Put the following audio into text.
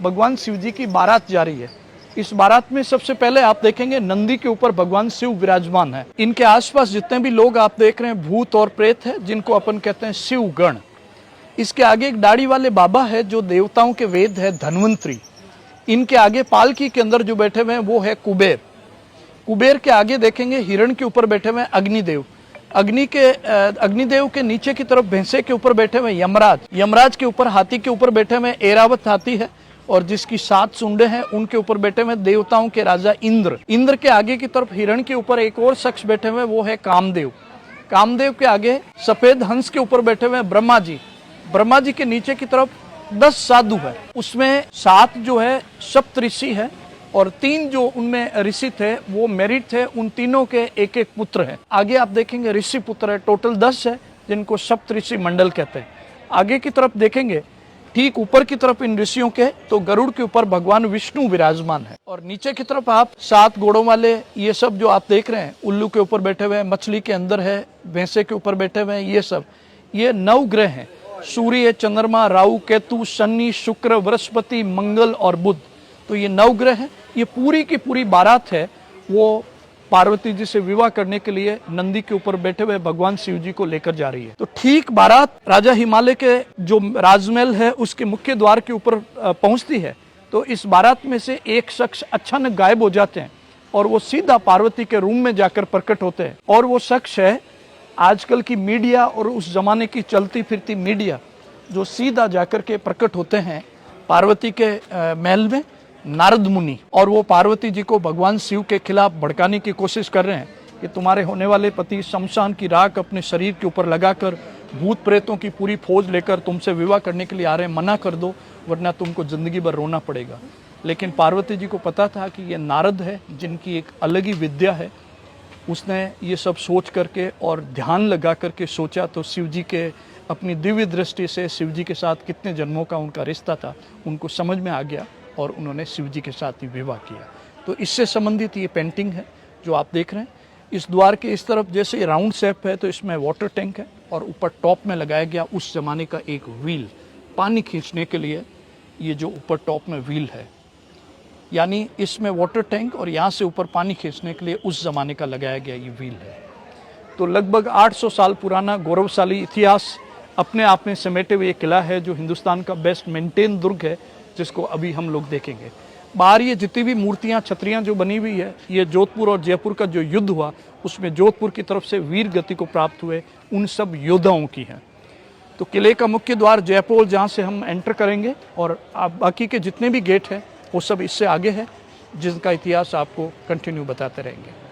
भगवान शिव जी की बारात जा रही है। इस बारात में सबसे पहले आप देखेंगे नंदी के ऊपर भगवान शिव विराजमान है। इनके आसपास जितने भी लोग आप देख रहे हैं भूत और प्रेत है, जिनको अपन कहते हैं शिव गण। इसके आगे एक दाढ़ी वाले बाबा है जो देवताओं के वेद है, धन्वंतरी। इनके आगे पालकी के अंदर जो बैठे हुए हैं वो है कुबेर। कुबेर के आगे देखेंगे हिरण के ऊपर बैठे हुए हैं अग्निदेव। अग्निदेव के नीचे की तरफ भैंसे के ऊपर बैठे हुए यमराज। यमराज के ऊपर हाथी के ऊपर बैठे हुए ऐरावत हाथी है, और जिसकी 7 सूंडें हैं उनके ऊपर बैठे हुए देवताओं के राजा इंद्र। इंद्र के आगे की तरफ हिरण के ऊपर एक और शख्स बैठे हुए, वो है कामदेव। कामदेव के आगे सफेद हंस के ऊपर बैठे हुए ब्रह्मा जी। ब्रह्मा जी के नीचे की तरफ 10 साधु है, उसमें 7 जो है सप्त ऋषि है, और 3 जो उनमें ऋषि थे वो मेरिट थे। उन तीनों के एक एक पुत्र हैं। आगे आप देखेंगे ऋषि पुत्र है, टोटल 10 है, जिनको सप्त ऋषि मंडल कहते हैं। आगे की तरफ देखेंगे ठीक ऊपर की तरफ इन ऋषियों के तो गरुड़ के ऊपर भगवान विष्णु विराजमान है, और नीचे की तरफ आप 7 घोड़ों वाले ये सब जो आप देख रहे हैं, उल्लू के ऊपर बैठे हुए हैं, मछली के अंदर है, भैंसे के ऊपर बैठे हुए हैं, ये 9 ग्रह हैं। सूर्य, चंद्रमा, राहु, केतु, शनि, शुक्र, बृहस्पति, मंगल और बुध। तो ये 9 ग्रह हैं। ये पूरी की पूरी बारात है वो पार्वती जी से विवाह करने के लिए नंदी के ऊपर बैठे हुए भगवान शिव जी को लेकर जा रही है। तो ठीक बारात राजा हिमालय के जो राजमहल है उसके मुख्य द्वार के ऊपर पहुंचती है, तो इस बारात में से एक शख्स अचानक गायब हो जाते हैं और वो सीधा पार्वती के रूम में जाकर प्रकट होते हैं। और वो शख्स है आजकल की मीडिया और उस जमाने की चलती फिरती मीडिया, जो सीधा जाकर के प्रकट होते हैं पार्वती के महल में, नारद मुनि। और वो पार्वती जी को भगवान शिव के खिलाफ भड़काने की कोशिश कर रहे हैं कि तुम्हारे होने वाले पति शमशान की राख अपने शरीर के ऊपर लगाकर भूत प्रेतों की पूरी फौज लेकर तुमसे विवाह करने के लिए आ रहे हैं, मना कर दो वरना तुमको जिंदगी भर रोना पड़ेगा। लेकिन पार्वती जी को पता था कि ये नारद है जिनकी एक अलग ही विद्या है। उसने ये सब सोच करके और ध्यान लगा करके सोचा, तो शिव जी के अपनी दिव्य दृष्टि से शिव जी के साथ कितने जन्मों का उनका रिश्ता था उनको समझ में आ गया, और उन्होंने शिव जी के साथ ही विवाह किया। तो इससे संबंधित ये पेंटिंग है जो आप देख रहे हैं। इस द्वार के इस तरफ जैसे राउंड शेप है तो इसमें वाटर टैंक है, और ऊपर टॉप में लगाया गया उस जमाने का एक व्हील, पानी खींचने के लिए ये जो ऊपर टॉप में व्हील है, यानी इसमें वाटर टैंक और यहाँ से ऊपर पानी खींचने के लिए उस जमाने का लगाया गया ये व्हील है। तो लगभग 800 साल पुराना गौरवशाली इतिहास अपने आप में समेटे हुए किला है, जो हिंदुस्तान का बेस्ट मेंटेन दुर्ग है, जिसको अभी हम लोग देखेंगे। बाहर ये जितनी भी मूर्तियां, छतरियां जो बनी हुई है, ये जोधपुर और जयपुर का जो युद्ध हुआ उसमें जोधपुर की तरफ से वीर गति को प्राप्त हुए उन सब योद्धाओं की हैं। तो किले का मुख्य द्वार जयपोल, जहाँ से हम एंटर करेंगे, और बाकी के जितने भी गेट हैं वो सब इससे आगे है, जिनका इतिहास आपको कंटिन्यू बताते रहेंगे।